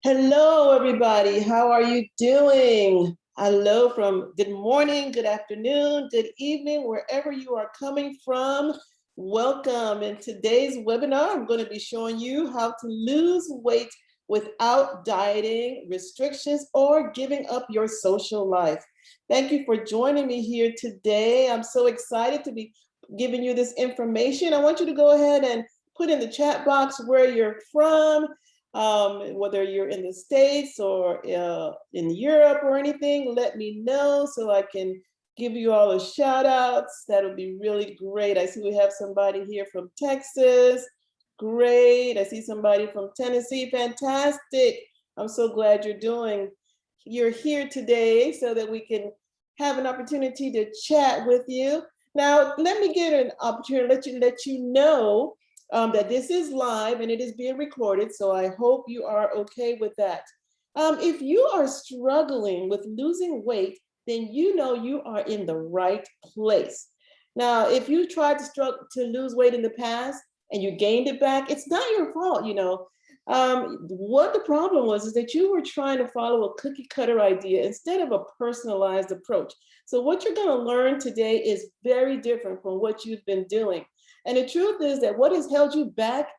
Hello, everybody. How are you doing? Hello from good morning, good afternoon, good evening, wherever you are coming from. Welcome. In today's webinar, I'm going to be showing you how to lose weight without dieting, restrictions, or giving up your social life. Thank you for joining me here today. I'm so excited to be giving you this information. I want you to go ahead and put in the chat box where you're from, whether you're in the States or in Europe or anything. Let me know so I can give you all a shout outs. That'll be really great. I see we have somebody here from Texas. Great. I see somebody from Tennessee. Fantastic. I'm so glad you're here today so that we can have an opportunity to chat with you. Now, let me get an opportunity to let you know that this is live and it is being recorded, so I hope you are okay with that. If you are struggling with losing weight, then you know you are in the right place. Now, if you tried to lose weight in the past and you gained it back, it's not your fault, you know. What the problem was is that you were trying to follow a cookie cutter idea instead of a personalized approach. So what you're going to learn today is very different from what you've been doing. And the truth is that what has held you back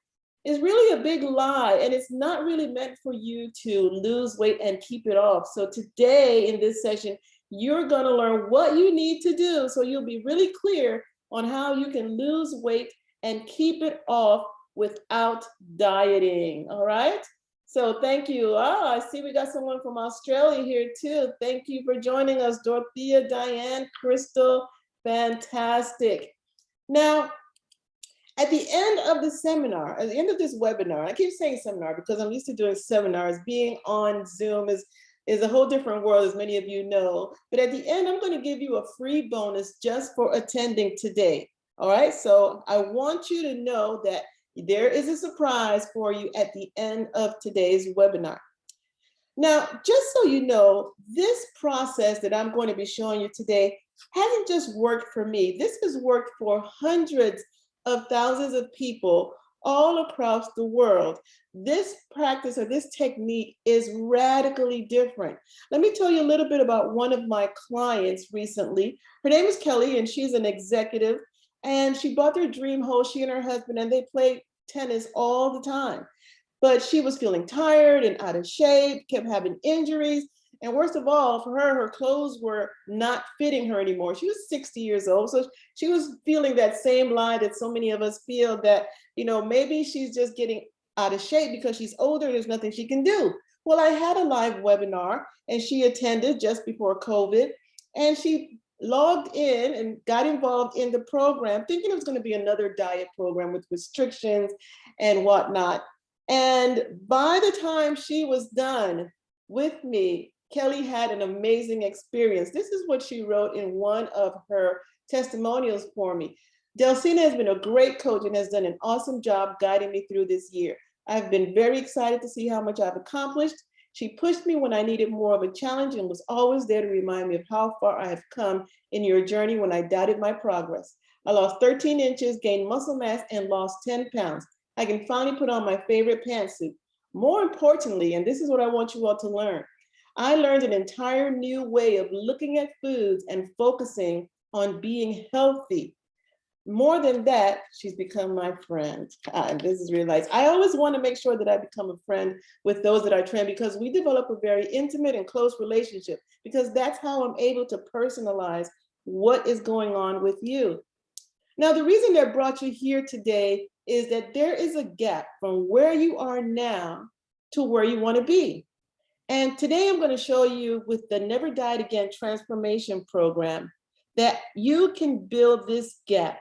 is really a big lie, and it's not really meant for you to lose weight and keep it off. So today in this session, you're going to learn what you need to do so you'll be really clear on how you can lose weight and keep it off without dieting. All right? So thank you. Oh, I see we got someone from Australia here too. Thank you for joining us, Dorothea, Diane, Crystal. Fantastic. Now, at the end of the seminar, at the end of this webinar, I keep saying seminar because I'm used to doing seminars. Being on Zoom is a whole different world, as many of you know. But at the end, I'm going to give you a free bonus just for attending today. All right, so I want you to know that there is a surprise for you at the end of today's webinar. Now, just so you know, this process that I'm going to be showing you today hasn't just worked for me. This has worked for hundreds of thousands of people all across the world. This practice or this technique is radically different. Let me tell you a little bit about one of my clients recently. Her name is Kelly, and she's an executive, and she bought their dream home, she and her husband, and they played tennis all the time. But she was feeling tired and out of shape, kept having injuries. And worst of all, for her, her clothes were not fitting her anymore. She was 60 years old. So she was feeling that same lie that so many of us feel that, you know, maybe she's just getting out of shape because she's older. There's nothing she can do. Well, I had a live webinar and she attended just before COVID. And she logged in and got involved in the program, thinking it was going to be another diet program with restrictions and whatnot. And by the time she was done with me, Kelly had an amazing experience. This is what she wrote in one of her testimonials for me. Delcina has been a great coach and has done an awesome job guiding me through this year. I've been very excited to see how much I've accomplished. She pushed me when I needed more of a challenge and was always there to remind me of how far I have come in your journey when I doubted my progress. I lost 13 inches, gained muscle mass, and lost 10 pounds. I can finally put on my favorite pantsuit. More importantly, and this is what I want you all to learn, I learned an entire new way of looking at foods and focusing on being healthy. More than that, she's become my friend. This is really nice. I always want to make sure that I become a friend with those that I train because we develop a very intimate and close relationship, because that's how I'm able to personalize what is going on with you. Now, the reason that brought you here today is that there is a gap from where you are now to where you want to be. And today I'm going to show you with the Never Diet Again transformation program that you can build this gap.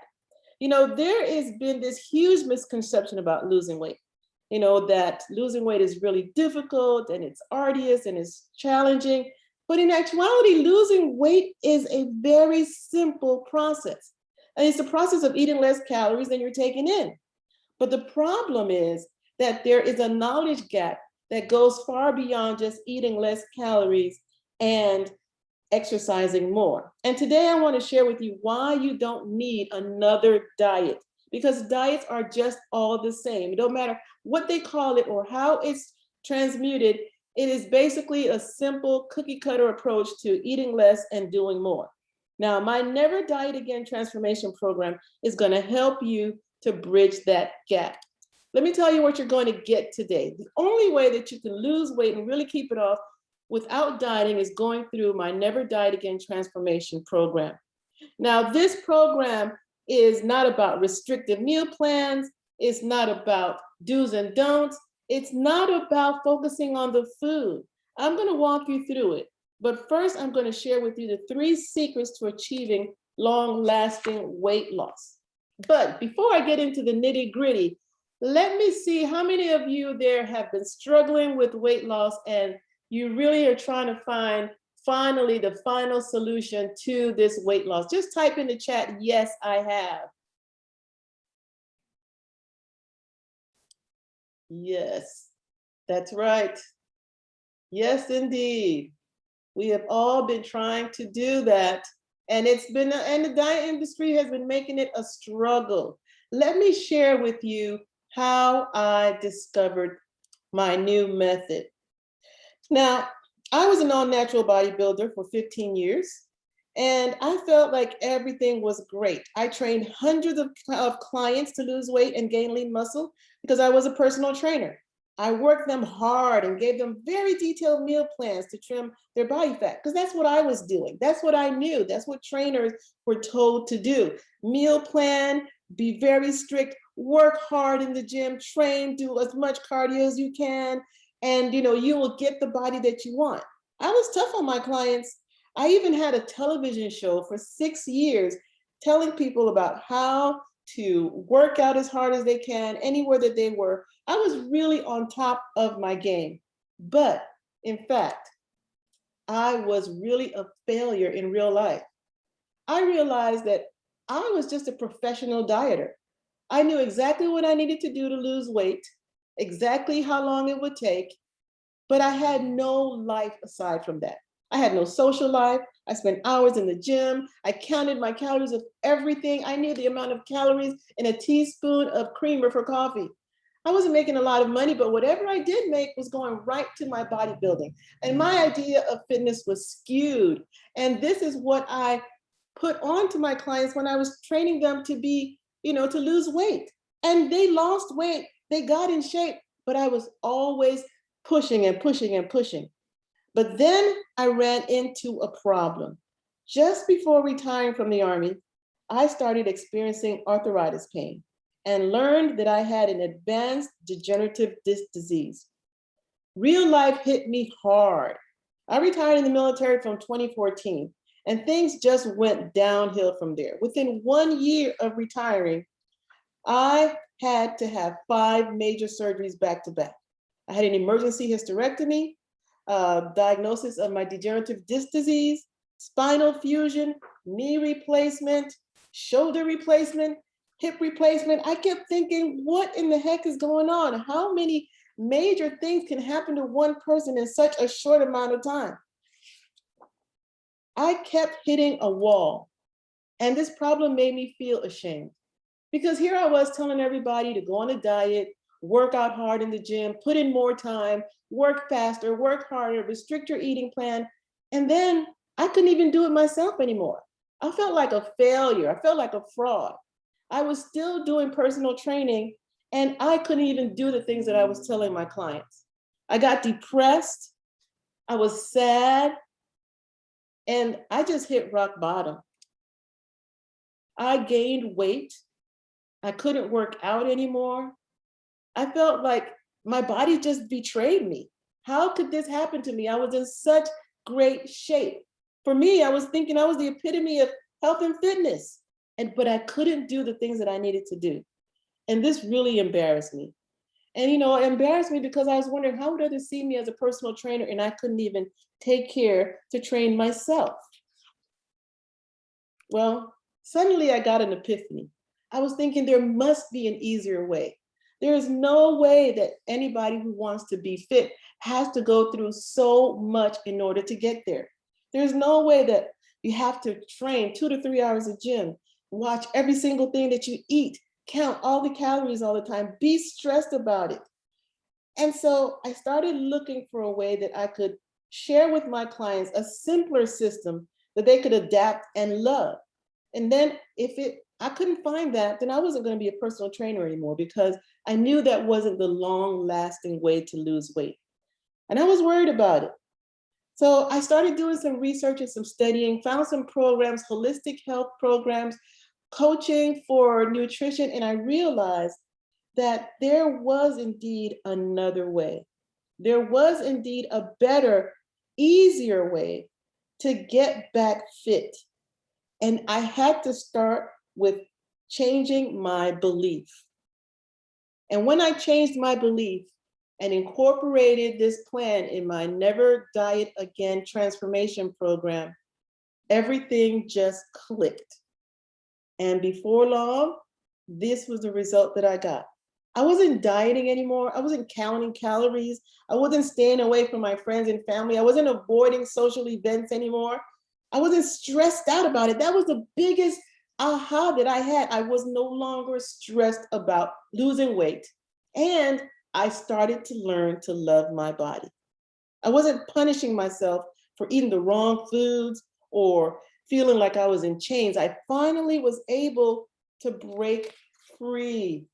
You know, there has been this huge misconception about losing weight. You know, that losing weight is really difficult and it's arduous and it's challenging. But in actuality, losing weight is a very simple process. And it's the process of eating less calories than you're taking in. But the problem is that there is a knowledge gap that goes far beyond just eating less calories and exercising more. And today I want to share with you why you don't need another diet, because diets are just all the same. It don't matter what they call it or how it's transmuted, It is basically a simple cookie cutter approach to eating less and doing more. Now, my Never Diet Again transformation program is going to help you to bridge that gap. Let me tell you what you're going to get today. The only way that you can lose weight and really keep it off without dieting is going through my Never Diet Again transformation program. Now, this program is not about restrictive meal plans. It's not about do's and don'ts. It's not about focusing on the food. I'm going to walk you through it. But first, I'm going to share with you the 3 secrets to achieving long-lasting weight loss. But before I get into the nitty-gritty, let me see how many of you there have been struggling with weight loss and you really are trying to find finally the final solution to this weight loss. Just type in the chat, yes, I have. Yes, that's right. Yes, indeed. We have all been trying to do that. And and the diet industry has been making it a struggle. Let me share with you how I discovered my new method. Now, I was an all-natural bodybuilder for 15 years, and I felt like everything was great. I trained hundreds of clients to lose weight and gain lean muscle because I was a personal trainer. I worked them hard and gave them very detailed meal plans to trim their body fat because that's what I was doing. That's what I knew. That's what trainers were told to do. Meal plan, be very strict, work hard in the gym, train, do as much cardio as you can, and you will get the body that you want. I was tough on my clients. I even had a television show for 6 years telling people about how to work out as hard as they can anywhere that they were. I was really on top of my game. But in fact, I was really a failure in real life. I realized that I was just a professional dieter. I knew exactly what I needed to do to lose weight, exactly how long it would take, but I had no life aside from that. I had no social life. I spent hours in the gym. I counted my calories of everything. I knew the amount of calories in a teaspoon of creamer for coffee. I wasn't making a lot of money, but whatever I did make was going right to my bodybuilding. And my idea of fitness was skewed. And this is what I put on to my clients when I was training them to be, to lose weight. And they lost weight. They got in shape, but I was always pushing and pushing and pushing. But then I ran into a problem. Just before retiring from the Army, I started experiencing arthritis pain and learned that I had an advanced degenerative disc disease. Real life hit me hard. I retired in the military from 2014, and things just went downhill from there. Within 1 year of retiring, I had to have 5 major surgeries back to back. I had an emergency hysterectomy, diagnosis of my degenerative disc disease, spinal fusion, knee replacement, shoulder replacement, hip replacement. I kept thinking, what in the heck is going on? How many major things can happen to one person in such a short amount of time? I kept hitting a wall, and this problem made me feel ashamed because here I was telling everybody to go on a diet, work out hard in the gym, put in more time, work faster, work harder, restrict your eating plan. And then I couldn't even do it myself anymore. I felt like a failure. I felt like a fraud. I was still doing personal training and I couldn't even do the things that I was telling my clients. I got depressed. I was sad. And I just hit rock bottom. I gained weight. I couldn't work out anymore. I felt like my body just betrayed me. How could this happen to me? I was in such great shape. For me, I was thinking I was the epitome of health and fitness, but I couldn't do the things that I needed to do. And this really embarrassed me. And it embarrassed me because I was wondering how would others see me as a personal trainer and I couldn't even take care to train myself. Well, suddenly I got an epiphany. I was thinking there must be an easier way. There is no way that anybody who wants to be fit has to go through so much in order to get there. There's no way that you have to train 2 to 3 hours of gym, watch every single thing that you eat, count all the calories all the time, be stressed about it. And so I started looking for a way that I could share with my clients a simpler system that they could adapt and love. And then I couldn't find that, then I wasn't going to be a personal trainer anymore because I knew that wasn't the long lasting way to lose weight. And I was worried about it. So I started doing some research and some studying, found some programs, holistic health programs, coaching for nutrition, and I realized that there was indeed another way. There was indeed a better, easier way to get back fit. And I had to start with changing my belief. And when I changed my belief and incorporated this plan in my Never Diet Again transformation program, everything just clicked. And before long, this was the result that I got. I wasn't dieting anymore. I wasn't counting calories. I wasn't staying away from my friends and family. I wasn't avoiding social events anymore. I wasn't stressed out about it. That was the biggest aha that I had. I was no longer stressed about losing weight. And I started to learn to love my body. I wasn't punishing myself for eating the wrong foods or feeling like I was in chains. I finally was able to break free.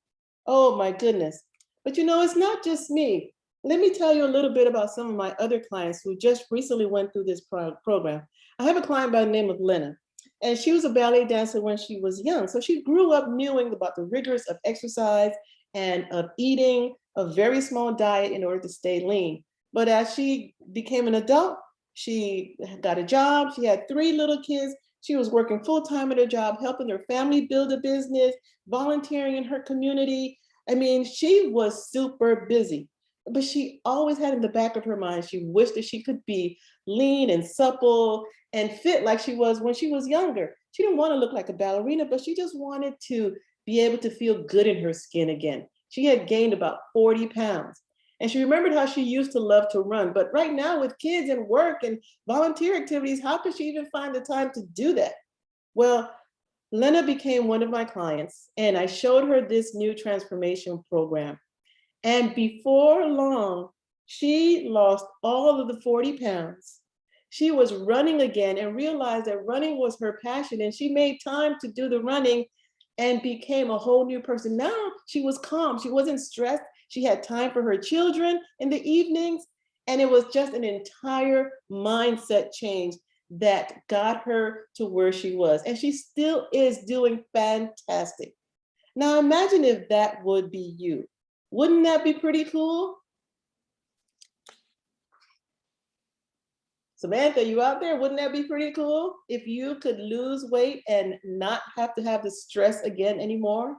Oh my goodness. But it's not just me. Let me tell you a little bit about some of my other clients who just recently went through this program. I have a client by the name of Lena, and she was a ballet dancer when she was young. So she grew up knowing about the rigors of exercise and of eating a very small diet in order to stay lean. But as she became an adult, she got a job. She had 3 little kids. She was working full-time at her job, helping her family build a business, volunteering in her community. I mean, she was super busy, but she always had in the back of her mind, she wished that she could be lean and supple and fit like she was when she was younger. She didn't want to look like a ballerina, but she just wanted to be able to feel good in her skin again. She had gained about 40 pounds. And she remembered how she used to love to run. But right now, with kids and work and volunteer activities, how could she even find the time to do that? Well, Lena became one of my clients, and I showed her this new transformation program. And before long, she lost all of the 40 pounds. She was running again and realized that running was her passion, and she made time to do the running and became a whole new person. Now she was calm. She wasn't stressed. She had time for her children in the evenings. And it was just an entire mindset change that got her to where she was. And she still is doing fantastic. Now imagine if that would be you. Wouldn't that be pretty cool? Samantha, you out there? Wouldn't that be pretty cool if you could lose weight and not have to have the stress again anymore?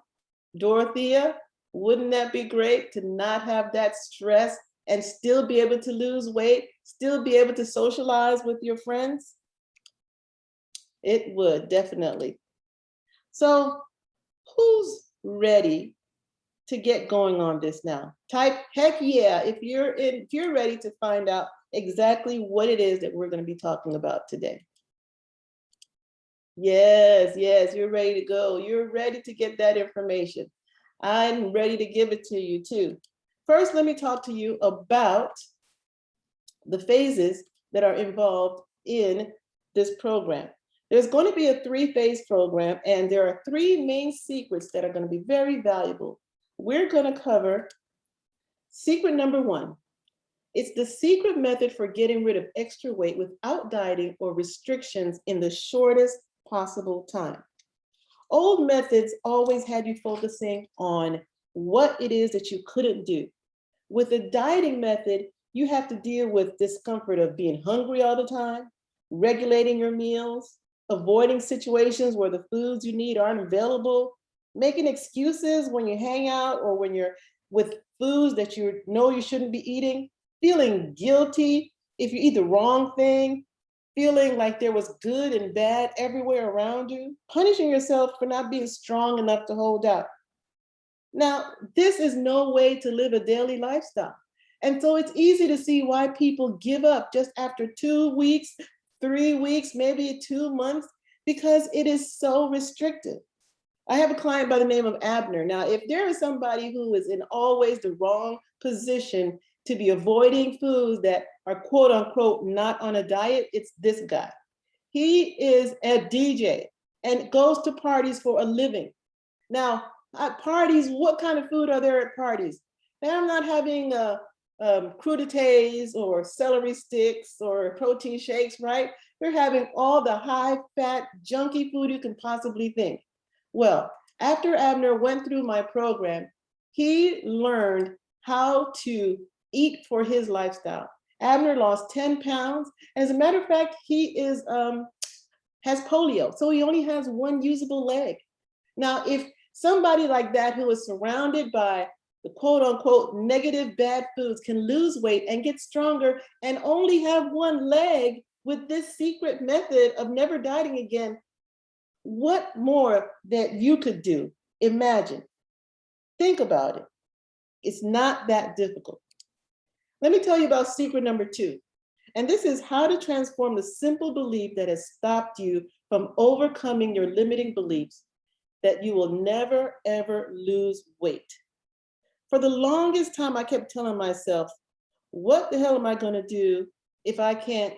Dorothea, wouldn't that be great to not have that stress and still be able to lose weight, still be able to socialize with your friends? It would, definitely. So who's ready to get going on this now? Type heck yeah if you're ready to find out exactly what it is that we're going to be talking about today. Yes, you're ready to go. You're ready to get that information. I'm ready to give it to you too. First, let me talk to you about the phases that are involved in this program. There's going to be a 3-phase program, and there are 3 main secrets that are going to be very valuable. We're going to cover secret number 1. It's the secret method for getting rid of extra weight without dieting or restrictions in the shortest possible time. Old methods always had you focusing on what it is that you couldn't do. With the dieting method, you have to deal with discomfort of being hungry all the time, regulating your meals, avoiding situations where the foods you need aren't available, making excuses when you hang out or when you're with foods that you know you shouldn't be eating, feeling guilty if you eat the wrong thing, feeling like there was good and bad everywhere around you, punishing yourself for not being strong enough to hold out. Now, this is no way to live a daily lifestyle. And so it's easy to see why people give up just after 2 weeks, 3 weeks, maybe 2 months, because it is so restrictive. I have a client by the name of Abner. Now, if there is somebody who is in always the wrong position to be avoiding foods that are quote unquote not on a diet, it's this guy. He is a DJ and goes to parties for a living. Now, at parties, what kind of food are there at parties? I'm not having crudités or celery sticks or protein shakes, right? We're having all the high fat, junky food you can possibly think. Well, after Abner went through my program, he learned how to eat for his lifestyle. Abner lost 10 pounds. As a matter of fact, he has polio, so he only has one usable leg. Now, if somebody like that who is surrounded by the quote unquote negative bad foods can lose weight and get stronger and only have one leg with this secret method of never dieting again, what more that you could do? Imagine. Think about it. It's not that difficult. Let me tell you about secret number 2. And this is how to transform the simple belief that has stopped you from overcoming your limiting beliefs that you will never, ever lose weight. For the longest time, I kept telling myself, what the hell am I going to do if I can't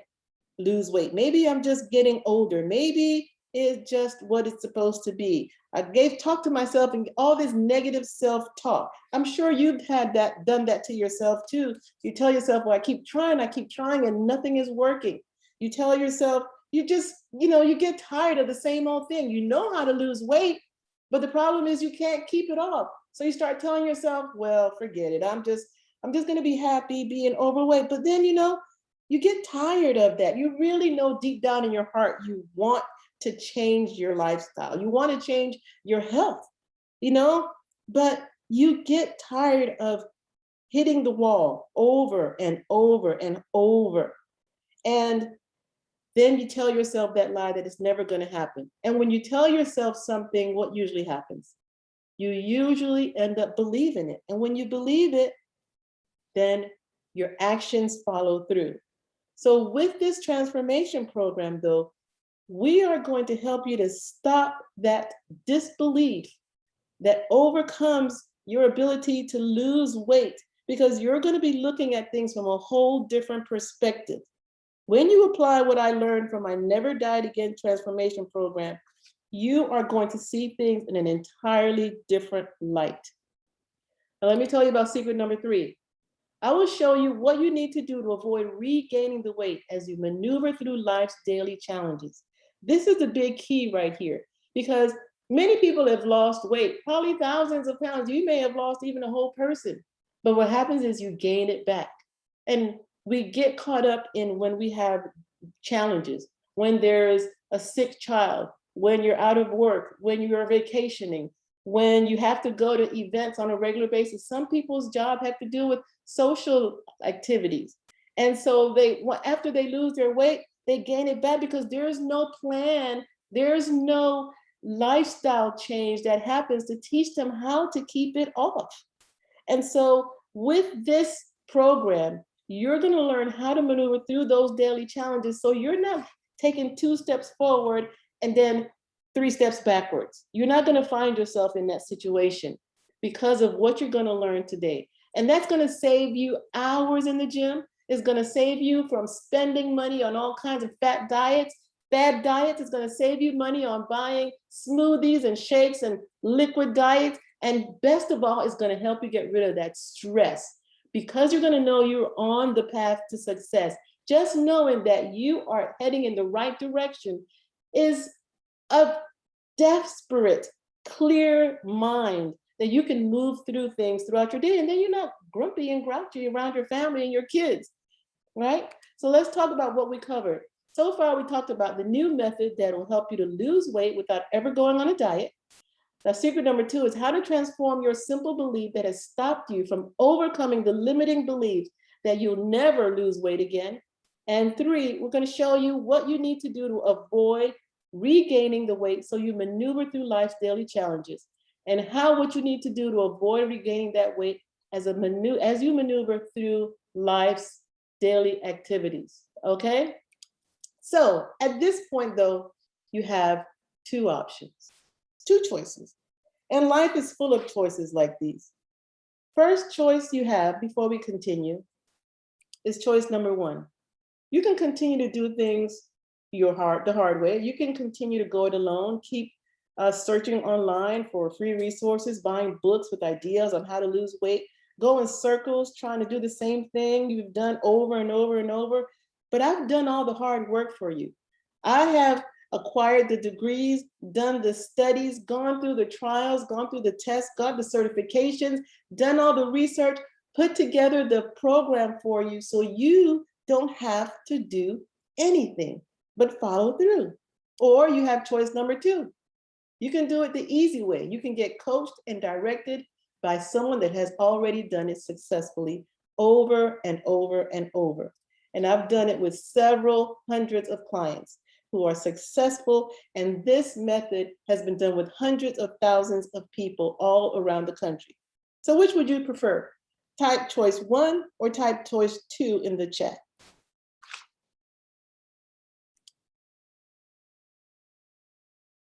lose weight? Maybe I'm just getting older. Maybe it's just what it's supposed to be. I talk to myself and all this negative self-talk. I'm sure you've done that to yourself too. You tell yourself, well, I keep trying, and nothing is working. You tell yourself, you get tired of the same old thing. You know how to lose weight, but the problem is you can't keep it off. So you start telling yourself, well, forget it. I'm just going to be happy being overweight. But then, you get tired of that. You really know deep down in your heart, you want to change your lifestyle. You want to change your health, but you get tired of hitting the wall over and over and over. And then you tell yourself that lie that it's never going to happen. And when you tell yourself something, what usually happens? You usually end up believing it. And when you believe it, then your actions follow through. So with this transformation program, though, we are going to help you to stop that disbelief that overcomes your ability to lose weight, because you're going to be looking at things from a whole different perspective. When you apply what I learned from my Never Diet Again transformation program, you are going to see things in an entirely different light. Now, let me tell you about secret number 3. I will show you what you need to do to avoid regaining the weight as you maneuver through life's daily challenges. This is the big key right here, because many people have lost weight, probably thousands of pounds. You may have lost even a whole person. But what happens is you gain it back. And we get caught up in when we have challenges, when there's a sick child, when you're out of work, when you're vacationing, when you have to go to events on a regular basis. Some people's job have to do with social activities. And so after they lose their weight, they gain it back because there's no plan, there's no lifestyle change that happens to teach them how to keep it off. And so with this program, you're going to learn how to maneuver through those daily challenges. So you're not taking 2 steps forward and then 3 steps backwards. You're not going to find yourself in that situation because of what you're going to learn today. And that's going to save you hours in the gym. It's going to save you from spending money on all kinds of fat diets. Bad diets is going to save you money on buying smoothies and shakes and liquid diets. And best of all, it's going to help you get rid of that stress, because you're going to know you're on the path to success. Just knowing that you are heading in the right direction is a desperate, clear mind that you can move through things throughout your day. And then you're not grumpy and grouchy around your family and your kids, right? So let's talk about what we covered. So far, we talked about the new method that will help you to lose weight without ever going on a diet. Now, secret number 2 is how to transform your simple belief that has stopped you from overcoming the limiting belief that you'll never lose weight again. And 3, we're going to show you what you need to do to avoid regaining the weight so you maneuver through life's daily challenges, and what you need to do to avoid regaining that weight as you maneuver through life's daily activities, okay? So at this point, though, you have 2 options. 2 choices. And life is full of choices like these. First choice you have before we continue is choice number one. You can continue to do things the hard way. You can continue to go it alone, keep searching online for free resources, buying books with ideas on how to lose weight, go in circles trying to do the same thing you've done over and over and over. But I've done all the hard work for you. I have acquired the degrees, done the studies, gone through the trials, gone through the tests, got the certifications, done all the research, put together the program for you so you don't have to do anything but follow through. Or you have choice number two. You can do it the easy way. You can get coached and directed by someone that has already done it successfully over and over and over. And I've done it with several hundreds of clients who are successful. And this method has been done with hundreds of thousands of people all around the country. So which would you prefer? Type choice one or type choice two in the chat.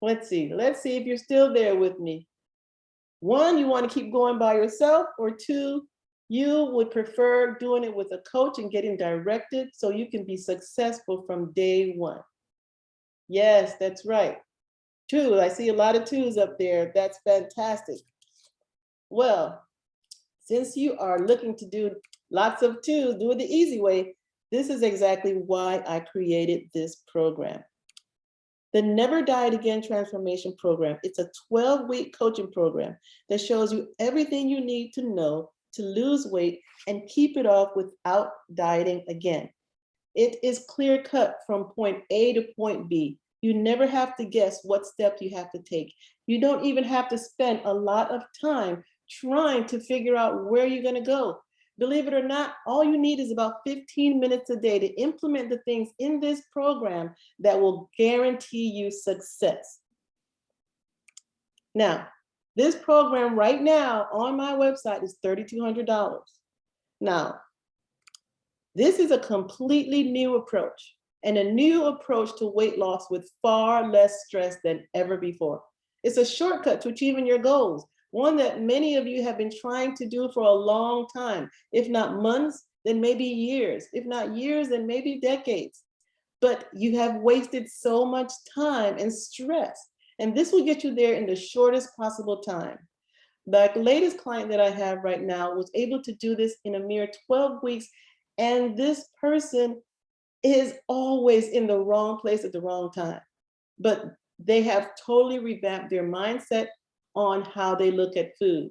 Let's see if you're still there with me. One, you want to keep going by yourself, or two, you would prefer doing it with a coach and getting directed so you can be successful from day one. Yes, that's right. Two, I see a lot of twos up there. That's fantastic. Well, since you are looking to do lots of twos, do it the easy way, this is exactly why I created this program. The Never Diet Again Transformation Program. It's a 12-week coaching program that shows you everything you need to know to lose weight and keep it off without dieting again. It is clear cut from point A to point B. You never have to guess what step you have to take. You don't even have to spend a lot of time trying to figure out where you're going to go. Believe it or not, all you need is about 15 minutes a day to implement the things in this program that will guarantee you success. Now, this program right now on my website is $3,200. Now, this is a completely new approach and a new approach to weight loss with far less stress than ever before. It's a shortcut to achieving your goals, one that many of you have been trying to do for a long time, if not months, then maybe years, if not years, then maybe decades. But you have wasted so much time and stress, and this will get you there in the shortest possible time. The latest client that I have right now was able to do this in a mere 12 weeks, and this person is always in the wrong place at the wrong time. But they have totally revamped their mindset on how they look at food.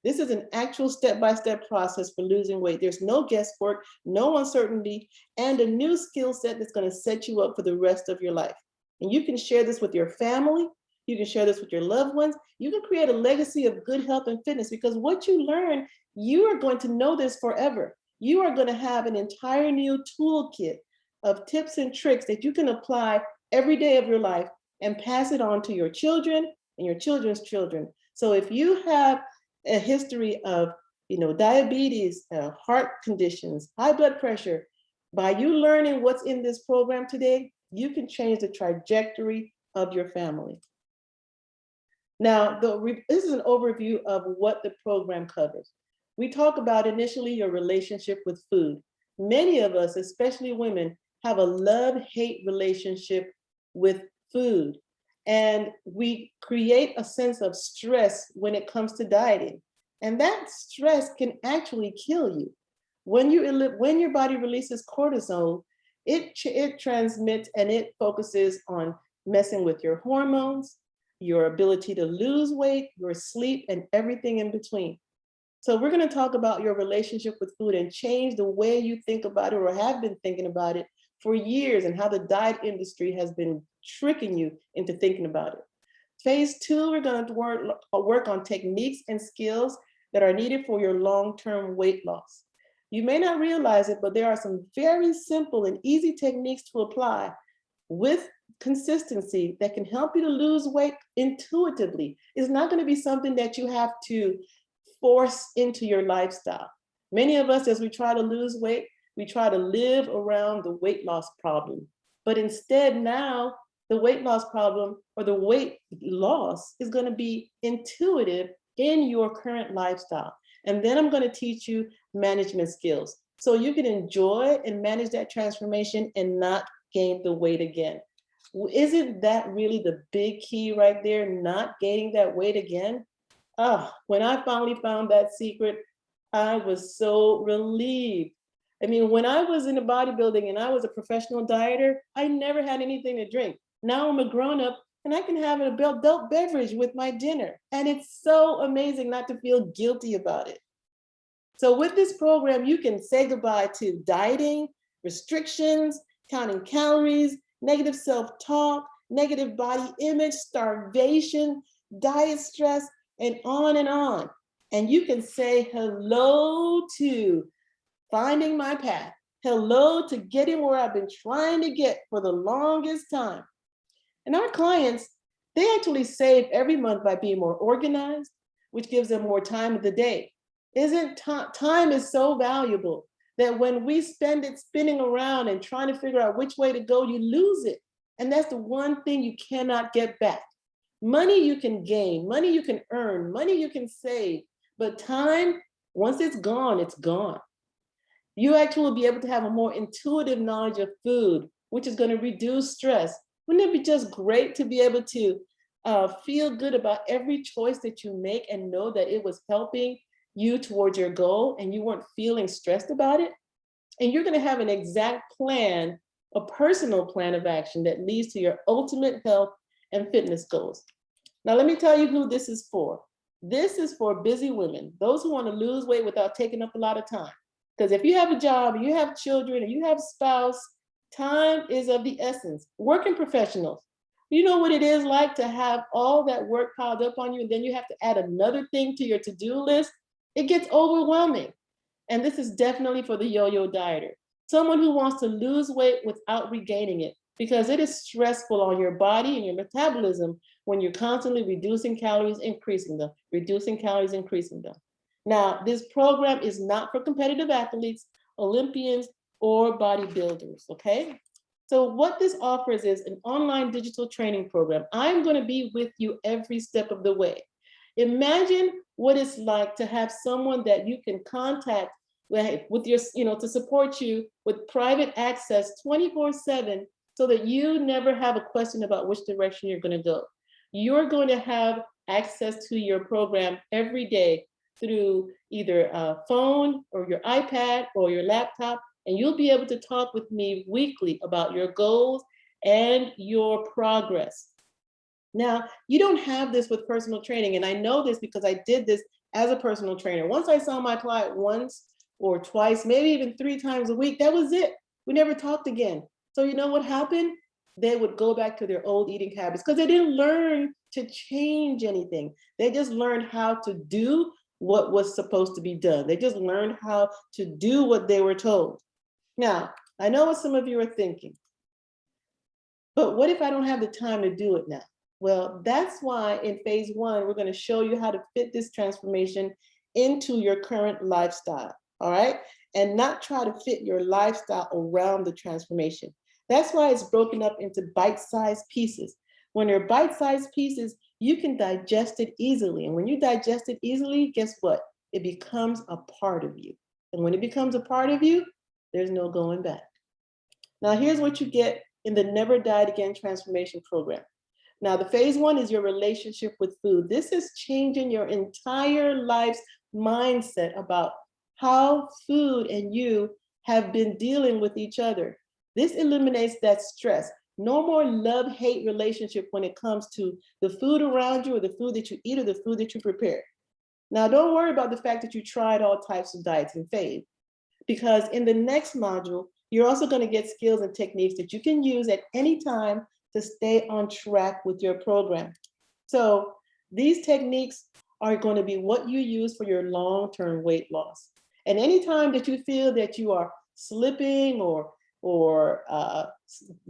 This is an actual step-by-step process for losing weight. There's no guesswork, no uncertainty, and a new skill set that's going to set you up for the rest of your life. And you can share this with your family. You can share this with your loved ones. You can create a legacy of good health and fitness, because what you learn, you are going to know this forever. You are going to have an entire new toolkit of tips and tricks that you can apply every day of your life and pass it on to your children and your children's children. So if you have a history of diabetes, heart conditions, high blood pressure, by you learning what's in this program today, you can change the trajectory of your family. Now, this is an overview of what the program covers. We talk about initially your relationship with food. Many of us, especially women, have a love-hate relationship with food. And we create a sense of stress when it comes to dieting. And that stress can actually kill you. When your body releases cortisol, it transmits and it focuses on messing with your hormones, your ability to lose weight, your sleep, and everything in between. So we're going to talk about your relationship with food and change the way you think about it or have been thinking about it for years, and how the diet industry has been tricking you into thinking about it. Phase 2, we're going to work on techniques and skills that are needed for your long-term weight loss. You may not realize it, but there are some very simple and easy techniques to apply with consistency that can help you to lose weight intuitively. It's not going to be something that you have to force into your lifestyle. Many of us, as we try to lose weight, we try to live around the weight loss problem. But instead now, the weight loss problem or the weight loss is going to be intuitive in your current lifestyle. And then I'm going to teach you management skills so you can enjoy and manage that transformation and not gain the weight again. Isn't that really the big key right there? Not gaining that weight again? When I finally found that secret, I was so relieved. I mean, when I was in the bodybuilding and I was a professional dieter, I never had anything to drink. Now I'm a grown-up and I can have an adult beverage with my dinner. And it's so amazing not to feel guilty about it. So with this program, you can say goodbye to dieting, restrictions, counting calories, negative self-talk, negative body image, starvation, diet stress, and on and on. And you can say hello to finding my path. Hello to getting where I've been trying to get for the longest time. And our clients, they actually save every month by being more organized, which gives them more time of the day. Time is so valuable that when we spend it spinning around and trying to figure out which way to go, you lose it. And that's the one thing you cannot get back. Money you can gain, money you can earn, money you can save, but time, once it's gone, it's gone. You actually will be able to have a more intuitive knowledge of food, which is going to reduce stress. Wouldn't it be just great to be able to feel good about every choice that you make and know that it was helping you towards your goal and you weren't feeling stressed about it? And you're going to have an exact plan, a personal plan of action that leads to your ultimate health and fitness goals. Now, let me tell you who this is for. This is for busy women, those who want to lose weight without taking up a lot of time. Because if you have a job, you have children, and you have a spouse, time is of the essence. Working professionals, you know what it is like to have all that work piled up on you, and then you have to add another thing to your to-do list. It gets overwhelming. And this is definitely for the yo-yo dieter, someone who wants to lose weight without regaining it, because it is stressful on your body and your metabolism when you're constantly reducing calories, increasing them, reducing calories, increasing them. Now, this program is not for competitive athletes, Olympians, or bodybuilders, okay? So what this offers is an online digital training program. I'm going to be with you every step of the way. Imagine what it's like to have someone that you can contact with your, to support you with private access 24/7 so that you never have a question about which direction you're going to go. You're going to have access to your program every day through either a phone or your iPad or your laptop, and you'll be able to talk with me weekly about your goals and your progress. Now, you don't have this with personal training, and I know this because I did this as a personal trainer. Once I saw my client once or twice, maybe even 3 times a week, that was it. We never talked again. So you know what happened? They would go back to their old eating habits because they didn't learn to change anything. They just learned how to do what was supposed to be done. They just learned how to do what they were told. Now, I know what some of you are thinking, but what if I don't have the time to do it now? Well, that's why in phase 1, we're going to show you how to fit this transformation into your current lifestyle, all right? And not try to fit your lifestyle around the transformation. That's why it's broken up into bite-sized pieces. When they're bite-sized pieces, you can digest it easily. And when you digest it easily, guess what? It becomes a part of you. And when it becomes a part of you, there's no going back. Now, here's what you get in the Never Diet Again transformation program. Now, the phase 1 is your relationship with food. This is changing your entire life's mindset about how food and you have been dealing with each other. This eliminates that stress. No more love-hate relationship when it comes to the food around you or the food that you eat or the food that you prepare. Now, don't worry about the fact that you tried all types of diets and failed, because in the next module, you're also going to get skills and techniques that you can use at any time to stay on track with your program. So these techniques are going to be what you use for your long-term weight loss. And anytime that you feel that you are slipping or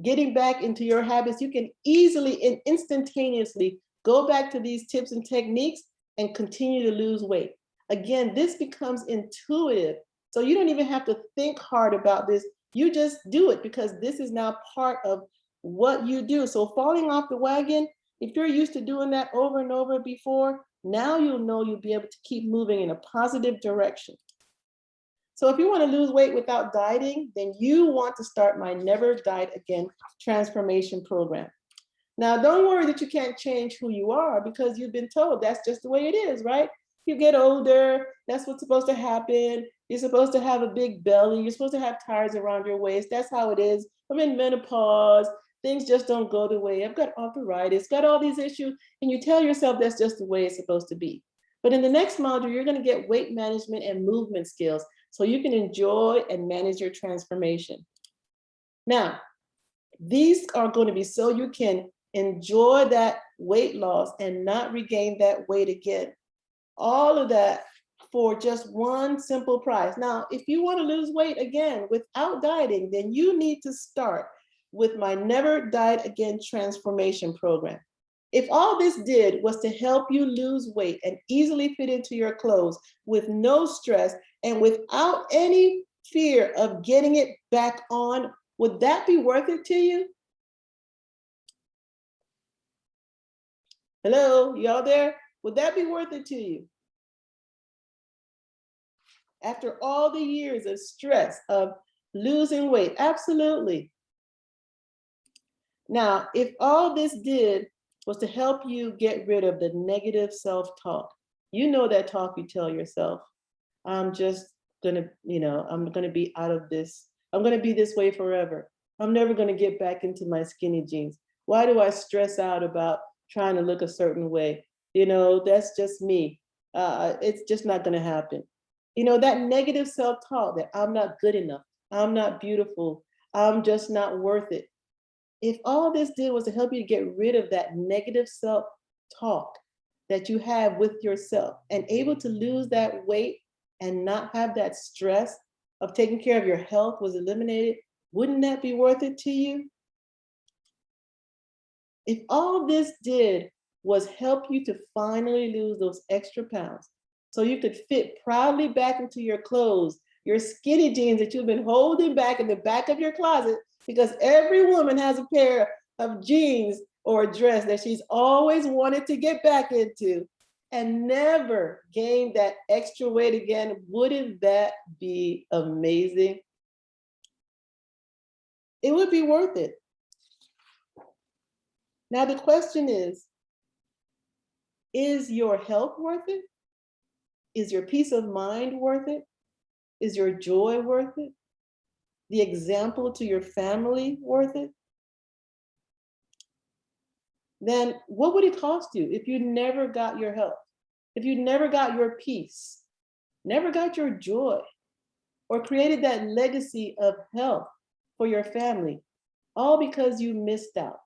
getting back into your habits, you can easily and instantaneously go back to these tips and techniques and continue to lose weight. Again, this becomes intuitive. So you don't even have to think hard about this. You just do it because this is now part of what you do. So falling off the wagon, if you're used to doing that over and over before, Now you'll know you'll be able to keep moving in a positive direction. So if you want to lose weight without dieting, then you want to start my Never Diet Again transformation program. Now, don't worry that you can't change who you are, because you've been told that's just the way it is, right? You get older, that's what's supposed to happen. You're supposed to have a big belly. You're supposed to have tires around your waist. That's how it is. I'm in menopause. Things just don't go the way. I've got arthritis, got all these issues. And you tell yourself that's just the way it's supposed to be. But in the next module, you're going to get weight management and movement skills so you can enjoy and manage your transformation. Now, these are going to be so you can enjoy that weight loss and not regain that weight again. All of that for just one simple price. Now, if you want to lose weight again without dieting, then you need to start with my Never Diet Again transformation program. If all this did was to help you lose weight and easily fit into your clothes with no stress and without any fear of getting it back on, would that be worth it to you? Hello, y'all there? Would that be worth it to you? After all the years of stress of losing weight, absolutely. Now, if all this did was to help you get rid of the negative self-talk, you know that talk you tell yourself, I'm just gonna, I'm gonna be out of this. I'm gonna be this way forever. I'm never gonna get back into my skinny jeans. Why do I stress out about trying to look a certain way? That's just me. It's just not gonna happen. That negative self-talk that I'm not good enough, I'm not beautiful, I'm just not worth it. If all this did was to help you to get rid of that negative self-talk that you have with yourself and able to lose that weight and not have that stress of taking care of your health was eliminated, wouldn't that be worth it to you? If all this did was help you to finally lose those extra pounds so you could fit proudly back into your clothes, your skinny jeans that you've been holding back in the back of your closet, because every woman has a pair of jeans or a dress that she's always wanted to get back into and never gain that extra weight again, wouldn't that be amazing? It would be worth it. Now the question is your health worth it? Is your peace of mind worth it? Is your joy worth it? The example to your family worth it? Then what would it cost you if you never got your health? If you never got your peace, never got your joy, or created that legacy of health for your family, all because you missed out,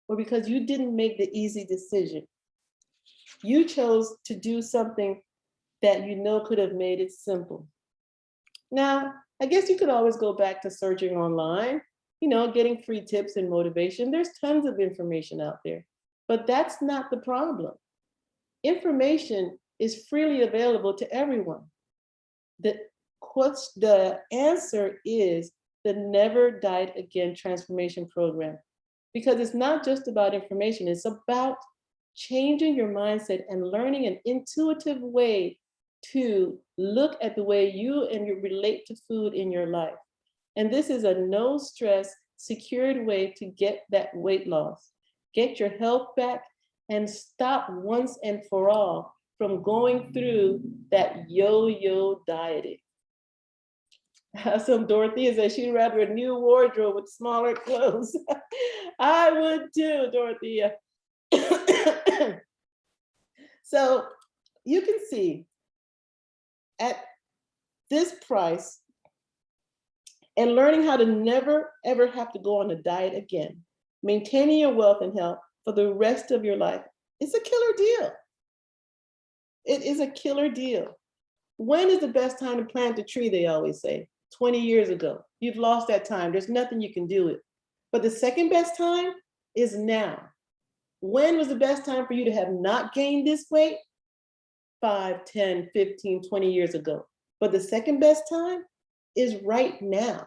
or because you didn't make the easy decision. You chose to do something that you know could have made it simple. Now, I guess you could always go back to searching online, getting free tips and motivation. There's tons of information out there, but that's not the problem. Information is freely available to everyone. The answer is the Never Diet Again transformation program, because it's not just about information, it's about changing your mindset and learning an intuitive way to look at the way you relate to food in your life. And this is a no stress, secured way to get that weight loss, get your health back, and stop once and for all from going through that yo-yo dieting. Some Dorothea says she'd rather a new wardrobe with smaller clothes. I would too, Dorothea. So you can see at this price and learning how to never ever have to go on a diet again, maintaining your wealth and health for the rest of your life, it's a killer deal. It is a killer deal. When is the best time to plant a tree, they always say? 20 years ago. You've lost that time. There's nothing you can do with it. But the second best time is now. When was the best time for you to have not gained this weight? 5, 10, 15, 20 years ago. But the second best time is right now.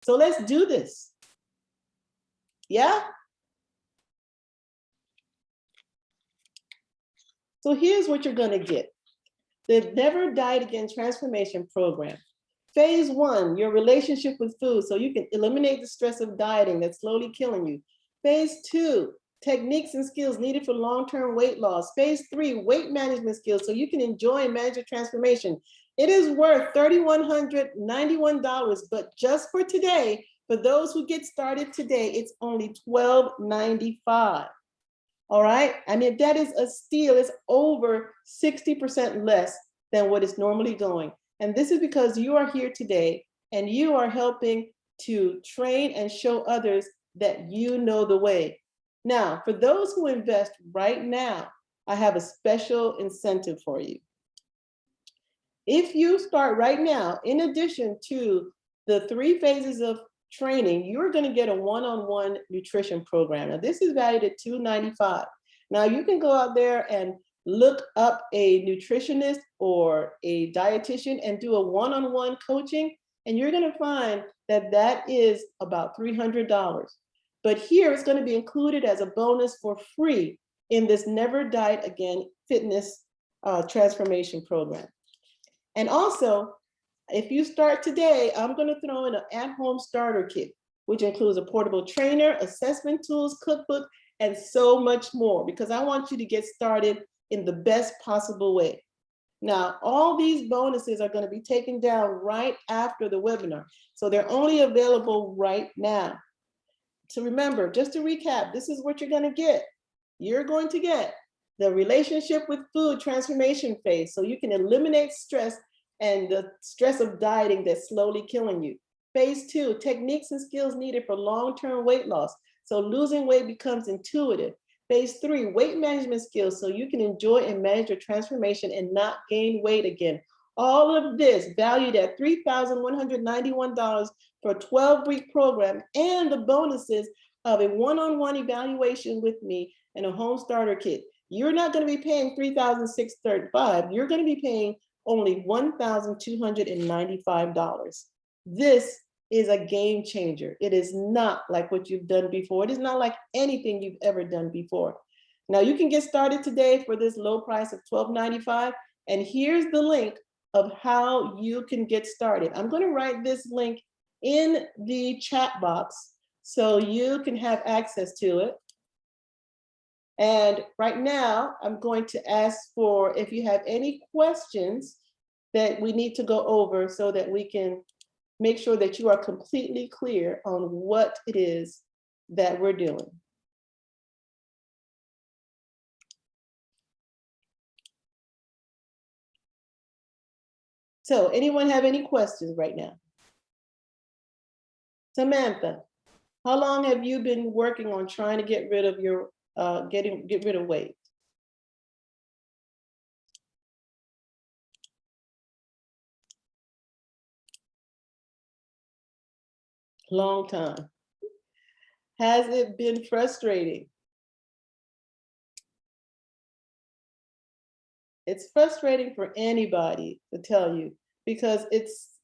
So let's do this. Yeah? So here's what you're gonna get. The Never Diet Again Transformation Program. Phase 1, your relationship with food, so you can eliminate the stress of dieting that's slowly killing you. Phase 2, techniques and skills needed for long-term weight loss. Phase 3, weight management skills, so you can enjoy and manage your transformation. It is worth $3,191, but just for today, for those who get started today, it's only $1,295. All right, I mean, that is a steal. It's over 60% less than what is normally going. And this is because you are here today and you are helping to train and show others that you know the way. Now, for those who invest right now, I have a special incentive for you. If you start right now, in addition to the 3 phases of training, you're going to get a one-on-one nutrition program. Now, this is valued at $295. Now, you can go out there and look up a nutritionist or a dietitian and do a one-on-one coaching, and you're going to find that that is about $300. But here it's going to be included as a bonus for free in this Never Diet Again fitness transformation program. And also, if you start today, I'm going to throw in an at-home starter kit, which includes a portable trainer, assessment tools, cookbook, and so much more, because I want you to get started in the best possible way. Now, all these bonuses are going to be taken down right after the webinar, so they're only available right now. So remember, just to recap, this is what you're going to get. You're going to get the relationship with food transformation phase, so you can eliminate stress and the stress of dieting that's slowly killing you. Phase 2, techniques and skills needed for long-term weight loss, so losing weight becomes intuitive. Phase 3, weight management skills, so you can enjoy and manage your transformation and not gain weight again. All of this valued at $3,191 for a 12-week program, and the bonuses of a one-on-one evaluation with me and a home starter kit. You're not going to be paying $3,635. You're going to be paying only $1,295. This is a game changer. It is not like what you've done before. It is not like anything you've ever done before. Now you can get started today for this low price of $12.95. And here's the link of how you can get started. I'm going to write this link in the chat box so you can have access to it. And right now, I'm going to ask for if you have any questions that we need to go over so that we can make sure that you are completely clear on what it is that we're doing. So anyone have any questions right now? Samantha, how long have you been working on trying to get rid of your get rid of weight? Long time. Has it been frustrating? It's frustrating for anybody to tell you, because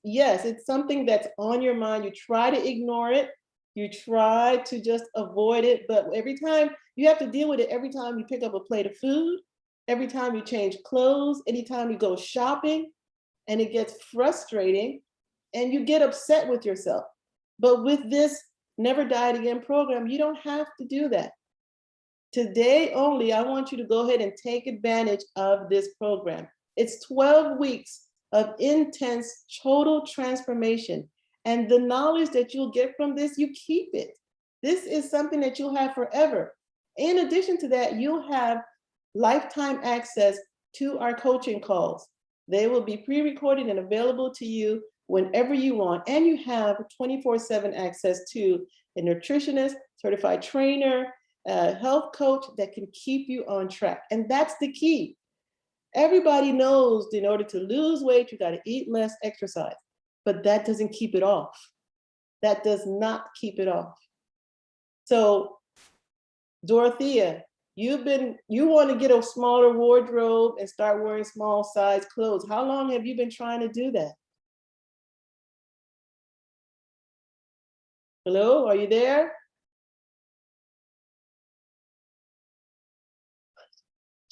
yes, it's something that's on your mind. You try to ignore it. You try to just avoid it. But every time you have to deal with it, every time you pick up a plate of food, every time you change clothes, anytime you go shopping, and it gets frustrating and you get upset with yourself. But with this Never Diet Again program, you don't have to do that. Today only, I want you to go ahead and take advantage of this program. It's 12 weeks of intense total transformation. And the knowledge that you'll get from this, you keep it. This is something that you'll have forever. In addition to that, you'll have lifetime access to our coaching calls. They will be pre-recorded and available to you whenever you want. And you have 24/7 access to a nutritionist, certified trainer, a health coach that can keep you on track. And that's the key. Everybody knows in order to lose weight, you got to eat less, exercise, but that doesn't keep it off. That does not keep it off. So Dorothea, you want to get a smaller wardrobe and start wearing small size clothes. How long have you been trying to do that? Hello, are you there?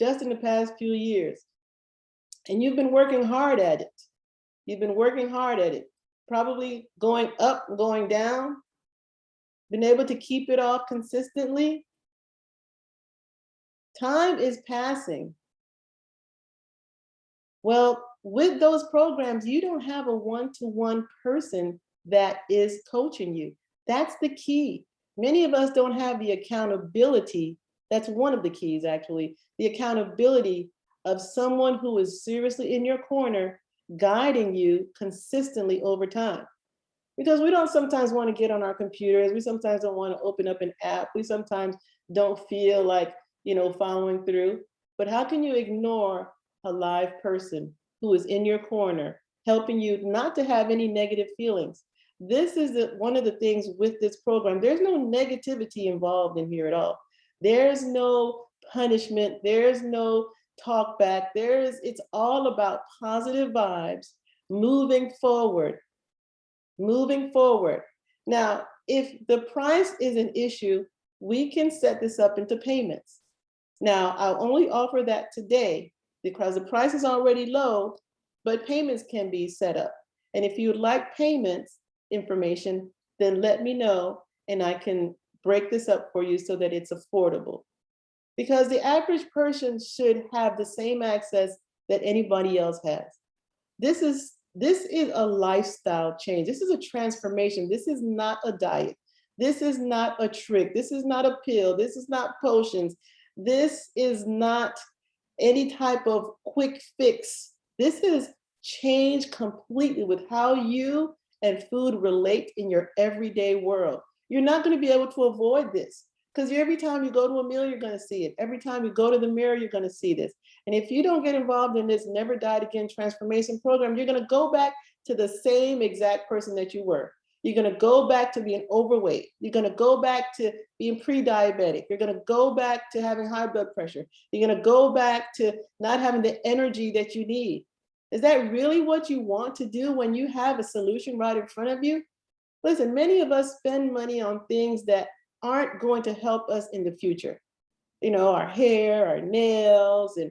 just in the past few years. And you've been working hard at it. You've been working hard at it, probably going up, going down, been able to keep it off consistently. Time is passing. Well, with those programs, you don't have a one-to-one person that is coaching you. That's the key. Many of us don't have the accountability. That's one of the keys, actually, the accountability of someone who is seriously in your corner, guiding you consistently over time. Because we don't sometimes want to get on our computers. We sometimes don't want to open up an app. We sometimes don't feel like, following through. But how can you ignore a live person who is in your corner, helping you not to have any negative feelings? This is one of the things with this program. There's no negativity involved in here at all. There's no punishment. There's no talk back. It's all about positive vibes, moving forward. Moving forward. Now, if the price is an issue, we can set this up into payments. Now, I'll only offer that today because the price is already low, but payments can be set up. And if you'd like payments information, then let me know and I can break this up for you so that it's affordable. Because the average person should have the same access that anybody else has. This is a lifestyle change. This is a transformation. This is not a diet. This is not a trick. This is not a pill. This is not potions. This is not any type of quick fix. This is change completely with how you and food relate in your everyday world. You're not going to be able to avoid this because every time you go to a meal, you're going to see it. Every time you go to the mirror, you're going to see this. And if you don't get involved in this Never Diet Again transformation program, you're going to go back to the same exact person that you were. You're going to go back to being overweight. You're going to go back to being pre-diabetic. You're going to go back to having high blood pressure. You're going to go back to not having the energy that you need. Is that really what you want to do when you have a solution right in front of you? Listen, many of us spend money on things that aren't going to help us in the future. Our hair, our nails, and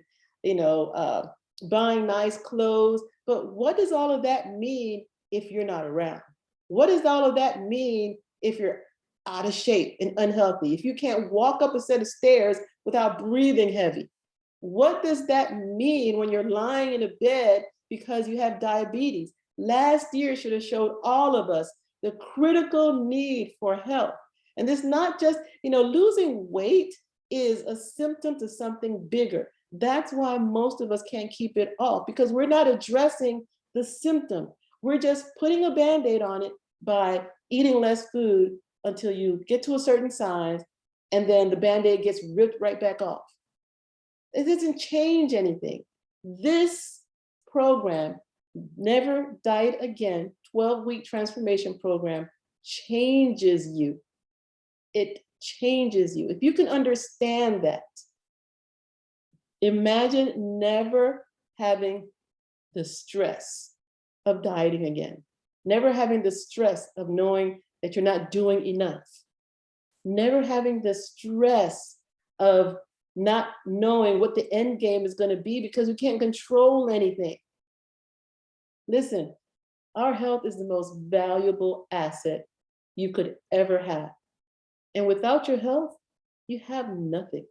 buying nice clothes. But what does all of that mean if you're not around? What does all of that mean if you're out of shape and unhealthy? If you can't walk up a set of stairs without breathing heavy? What does that mean when you're lying in a bed because you have diabetes? Last year should have showed all of us the critical need for health. And this not just, losing weight is a symptom to something bigger. That's why most of us can't keep it off because we're not addressing the symptom. We're just putting a Band-Aid on it by eating less food until you get to a certain size, and then the Band-Aid gets ripped right back off. It doesn't change anything. This program, Never Diet Again, 12-week transformation program, changes you. It changes you. If you can understand that, imagine never having the stress of dieting again, never having the stress of knowing that you're not doing enough, never having the stress of not knowing what the end game is going to be because you can't control anything. Listen, our health is the most valuable asset you could ever have. And without your health, you have nothing.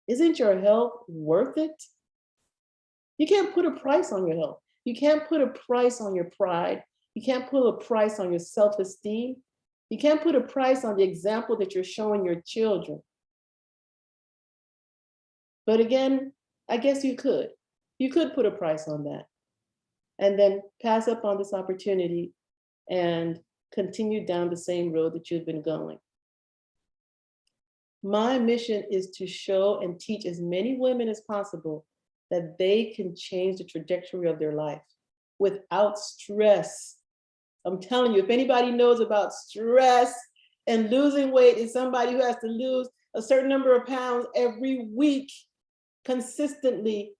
Isn't your health worth it? You can't put a price on your health. You can't put a price on your pride. You can't put a price on your self-esteem. You can't put a price on the example that you're showing your children. But again, I guess you could. You could put a price on that and then pass up on this opportunity and continue down the same road that you've been going. My mission is to show and teach as many women as possible that they can change the trajectory of their life without stress. I'm telling you, if anybody knows about stress and losing weight is somebody who has to lose a certain number of pounds every week consistently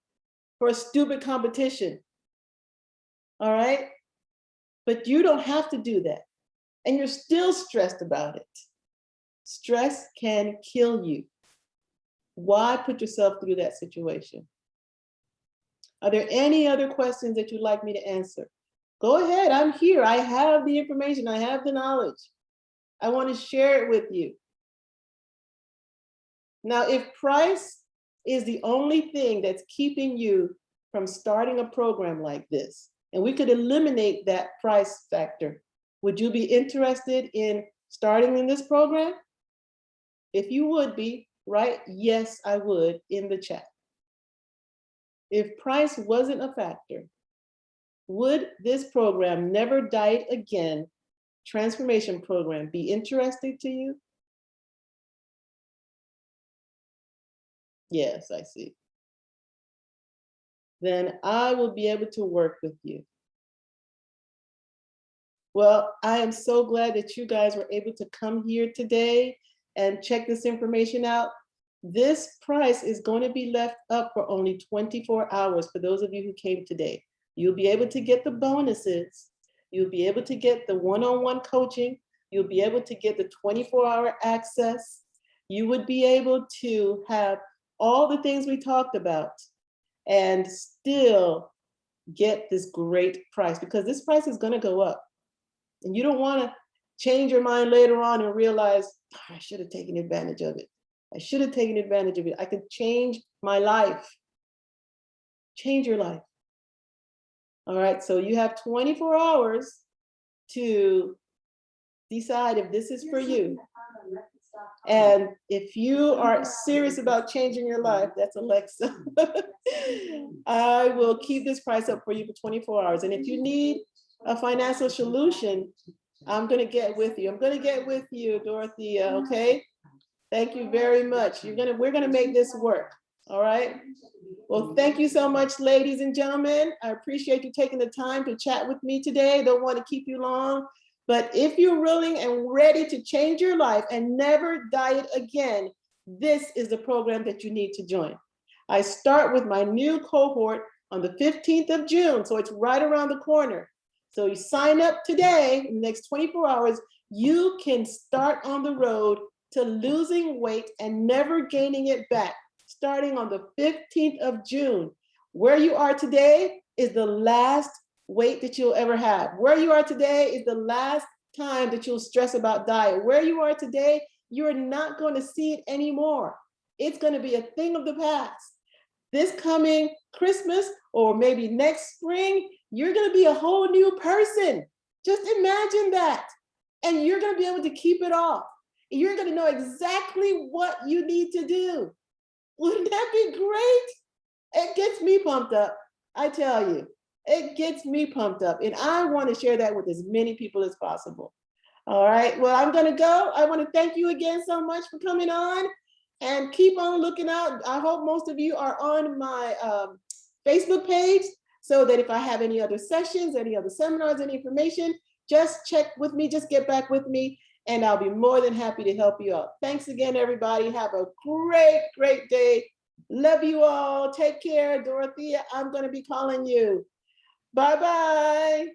for a stupid competition. All right? But you don't have to do that. And you're still stressed about it. Stress can kill you. Why put yourself through that situation? Are there any other questions that you'd like me to answer? Go ahead, I'm here. I have the information, I have the knowledge. I want to share it with you. Now, if price is the only thing that's keeping you from starting a program like this, and we could eliminate that price factor, would you be interested in starting in this program? If you would be, write yes, I would in the chat. If price wasn't a factor, would this program, Never Diet Again transformation program, be interesting to you? Yes, I see. Then I will be able to work with you. Well, I am so glad that you guys were able to come here today and check this information out. This price is going to be left up for only 24 hours for those of you who came today. You'll be able to get the bonuses. You'll be able to get the one-on-one coaching. You'll be able to get the 24-hour access. You would be able to have all the things we talked about and still get this great price, because this price is going to go up. And you don't want to change your mind later on and realize, oh, I should have taken advantage of it. I should have taken advantage of it. I could change my life. Change your life. All right, so you have 24 hours to decide if this is for you. And if you are serious about changing your life, that's Alexa, I will keep this price up for you for 24 hours. And if you need a financial solution, I'm going to get with you. I'm going to get with you, Dorothea, okay? Thank you very much. We're going to make this work, all right? Well, thank you so much, ladies and gentlemen. I appreciate you taking the time to chat with me today. Don't want to keep you long. But if you're willing and ready to change your life and never diet again, this is the program that you need to join. I start with my new cohort on the 15th of June, so it's right around the corner. So you sign up today, in the next 24 hours, you can start on the road to losing weight and never gaining it back, starting on the 15th of June. Where you are today is the last weight that you'll ever have. Where you are today is the last time that you'll stress about diet. Where you are today, you're not going to see it anymore. It's going to be a thing of the past. This coming Christmas or maybe next spring, you're going to be a whole new person. Just imagine that. And you're going to be able to keep it off. You're going to know exactly what you need to do. Wouldn't that be great? It gets me pumped up. I tell you, it gets me pumped up. And I want to share that with as many people as possible. All right. Well, I'm going to go. I want to thank you again so much for coming on. And keep on looking out. I hope most of you are on my Facebook page, so that if I have any other sessions, any other seminars, any information, just check with me, just get back with me, and I'll be more than happy to help you out. Thanks again, everybody. Have a great, great day. Love you all. Take care. Dorothea, I'm going to be calling you. Bye-bye.